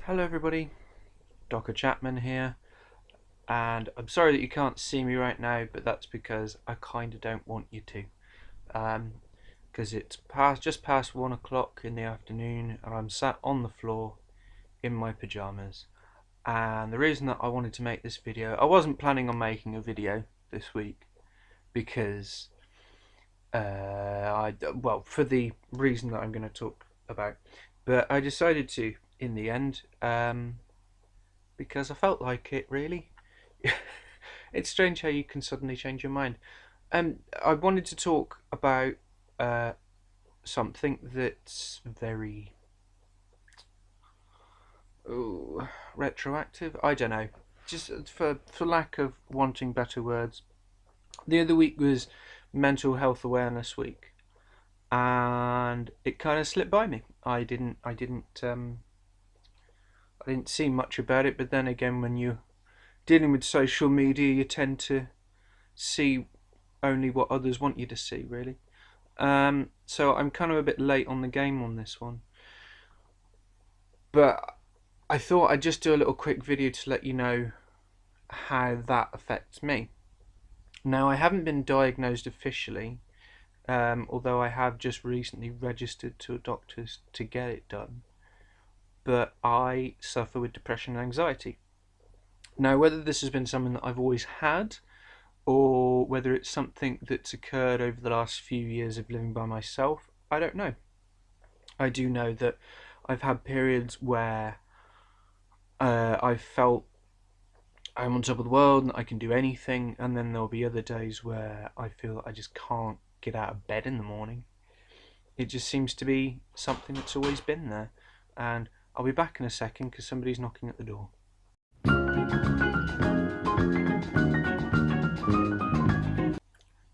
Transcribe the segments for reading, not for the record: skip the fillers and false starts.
Hello everybody, Dokka Chapman here, and I'm sorry that you can't see me right now, but that's because I kinda don't want you to. Because it's just past 1 o'clock in the afternoon and I'm sat on the floor in my pyjamas. And the reason that I wanted to make this video, I wasn't planning on making a video this week because, well, for the reason that I'm going to talk about, but I decided to in the end, because I felt like it really. It's strange how you can suddenly change your mind. I wanted to talk about uh, something that's very retroactive. I don't know, just for lack of wanting better words. The other week was Mental Health Awareness Week, and it kind of slipped by me. I didn't see much about it. But then again, when you're dealing with social media, you tend to see only what others want you to see, really. So I'm kind of a bit late on the game on this one, but I thought I'd just do a little quick video to let you know how that affects me. Now, I haven't been diagnosed officially, although I have just recently registered to a doctor's to get it done, but I suffer with depression and anxiety. Now, whether this has been something that I've always had, or whether it's something that's occurred over the last few years of living by myself, I don't know. I do know that I've had periods where I've felt I'm on top of the world and I can do anything, and then there'll be other days where I feel I just can't get out of bed in the morning. It just seems to be something that's always been there. And I'll be back in a second because somebody's knocking at the door.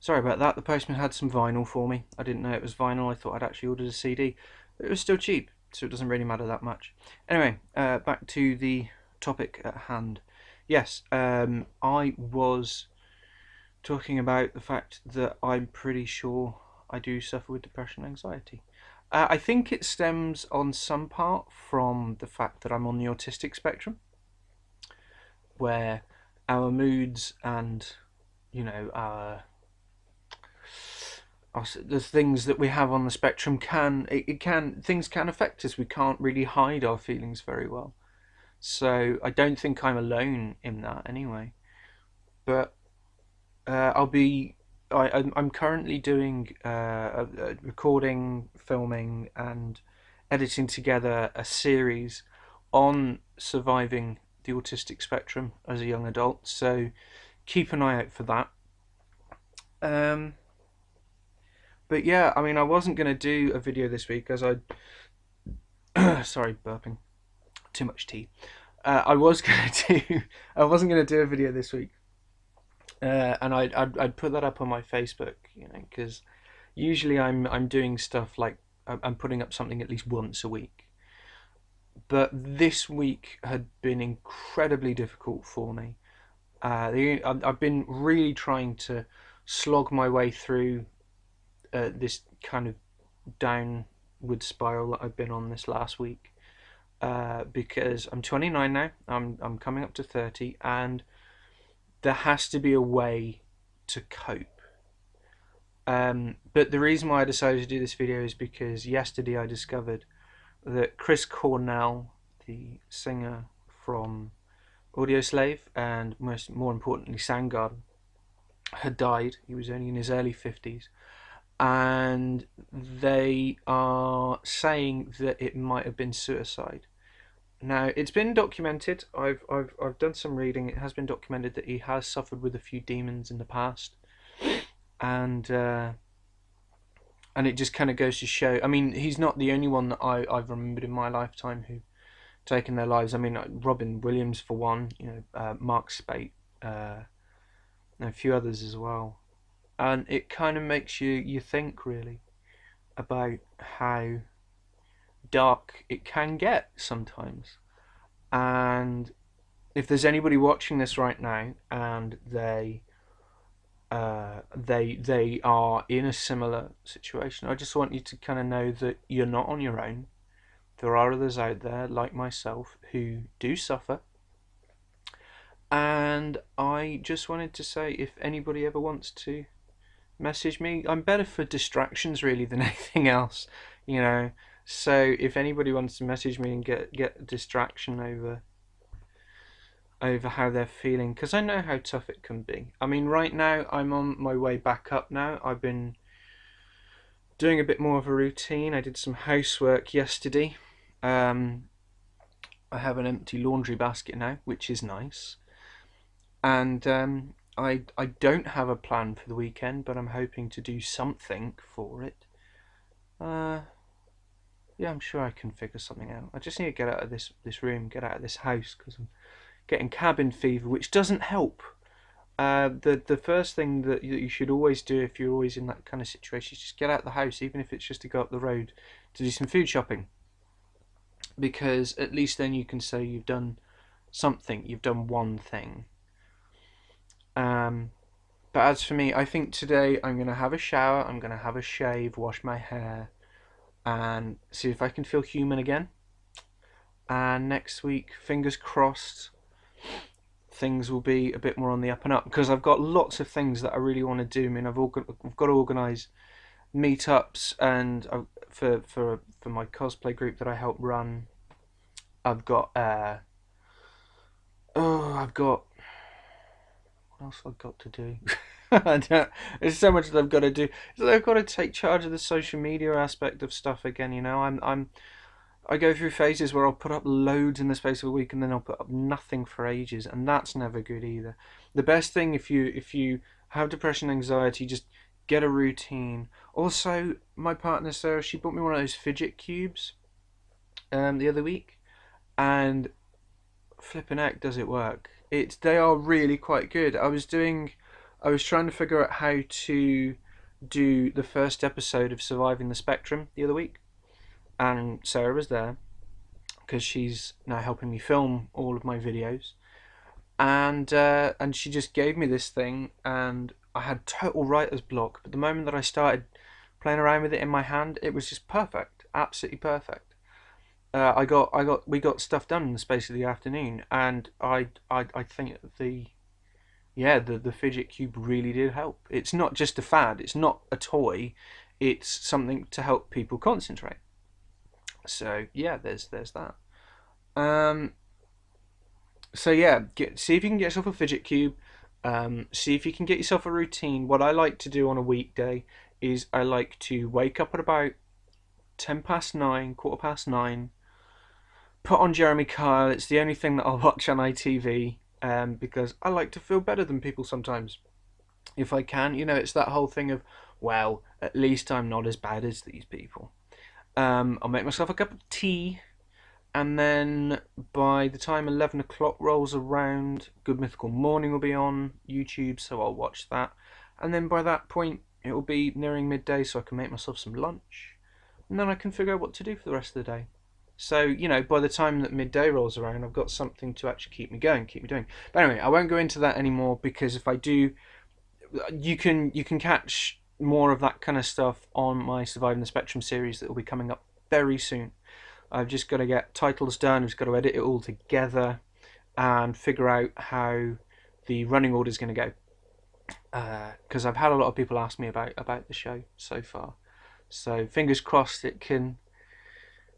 Sorry about that, the postman had some vinyl for me. I didn't know it was vinyl, I thought I'd actually ordered a CD. But it was still cheap, so it doesn't really matter that much. Anyway, back to the topic at hand. Yes, I was talking about the fact that I'm pretty sure I do suffer with depression and anxiety. I think it stems on some part from the fact that I'm on the autistic spectrum, where our moods and, you know, the things that we have on the spectrum things can affect us. We can't really hide our feelings very well. So I don't think I'm alone in that anyway. But I'm currently doing recording, filming, and editing together a series on surviving the autistic spectrum as a young adult. So keep an eye out for that. But yeah, I mean, I wasn't going to do a video this week as I sorry, burping, too much tea. I wasn't going to do a video this week, and I'd put that up on my Facebook, you know, because usually I'm doing stuff like I'm putting up something at least once a week. But this week had been incredibly difficult for me. I've been really trying to slog my way through this kind of downward spiral that I've been on this last week, because I'm 29 now. I'm coming up to 30, and there has to be a way to cope. But the reason why I decided to do this video is because yesterday I discovered that Chris Cornell, the singer from Audioslave and more importantly Soundgarden, had died. He was only in his early 50s, and they are saying that it might have been suicide. Now, it's been documented. I've done some reading. It has been documented that he has suffered with a few demons in the past, and it just kind of goes to show. I mean, he's not the only one that I've remembered in my lifetime who taken their lives. I mean, Robin Williams for one. You know, Mark Spate, and a few others as well. And it kind of makes you think really about how dark it can get sometimes. And if there's anybody watching this right now and they are in a similar situation, I just want you to kind of know that you're not on your own. there are others out there like myself who do suffer. And I just wanted to say, if anybody ever wants to message me, I'm better for distractions really than anything else, you know. So if anybody wants to message me and get a distraction over how they're feeling, because I know how tough it can be. I mean, right now I'm on my way back up now. I've been doing a bit more of a routine. I did some housework yesterday. I have an empty laundry basket now, which is nice. And I don't have a plan for the weekend, but I'm hoping to do something for it. Yeah, I'm sure I can figure something out. I just need to get out of this room, get out of this house, because I'm getting cabin fever, which doesn't help. The first thing that you should always do if you're always in that kind of situation is just get out of the house, even if it's just to go up the road to do some food shopping, because at least then you can say you've done something, you've done one thing. But as for me, I think today I'm going to have a shower, I'm going to have a shave, wash my hair, and see if I can feel human again. And next week, fingers crossed, things will be a bit more on the up and up, because I've got lots of things that I really want to do. I mean, I've got to organise meetups, and for my cosplay group that I help run, I've got I've got what else I've got to do. There's so much that I've got to do. So I've got to take charge of the social media aspect of stuff again. You know, I go through phases where I'll put up loads in the space of a week, and then I'll put up nothing for ages, and that's never good either. The best thing, if you have depression, anxiety, just get a routine. Also, my partner Sarah, she bought me one of those fidget cubes the other week, and flipping heck does it work. They are really quite good. I was trying to figure out how to do the first episode of Surviving the Spectrum the other week, and Sarah was there because she's now helping me film all of my videos, and she just gave me this thing, and I had total writer's block. But the moment that I started playing around with it in my hand, it was just perfect, absolutely perfect. We got stuff done in the space of the afternoon, and I think the fidget cube really did help. It's not just a fad, it's not a toy, it's something to help people concentrate. So yeah, there's that. So yeah, see if you can get yourself a fidget cube. See if you can get yourself a routine. What I like to do on a weekday is I like to wake up at about 9:10, 9:15. Put on Jeremy Kyle. It's the only thing that I'll watch on ITV, because I like to feel better than people sometimes, if I can. You know, it's that whole thing of, well, at least I'm not as bad as these people. I'll make myself a cup of tea, and then by the time 11 o'clock rolls around, Good Mythical Morning will be on YouTube, so I'll watch that. And then by that point, it will be nearing midday, so I can make myself some lunch, and then I can figure out what to do for the rest of the day. So, you know, by the time that midday rolls around, I've got something to actually keep me going, keep me doing. But anyway, I won't go into that anymore, because if I do, you can catch more of that kind of stuff on my Surviving the Spectrum series that will be coming up very soon. I've just got to get titles done, I've just got to edit it all together and figure out how the running order is going to go. Because I've had a lot of people ask me about the show so far. So fingers crossed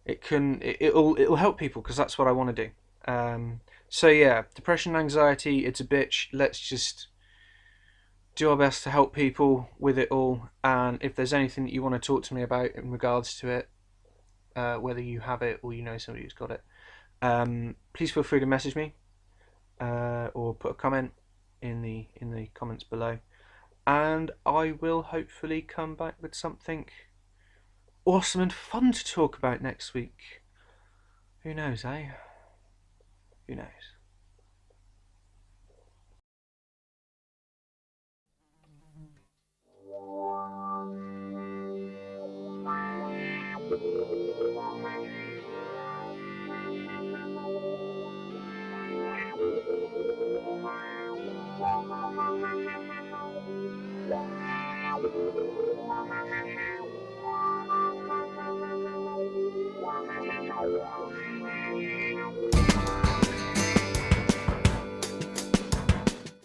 it'll help people, because that's what I want to do. So yeah, depression, anxiety, it's a bitch. Let's just do our best to help people with it all. And if there's anything that you want to talk to me about in regards to it, whether you have it or you know somebody who's got it, please feel free to message me, or put a comment in the comments below, and I will hopefully come back with something awesome and fun to talk about next week. Who knows, eh? Who knows?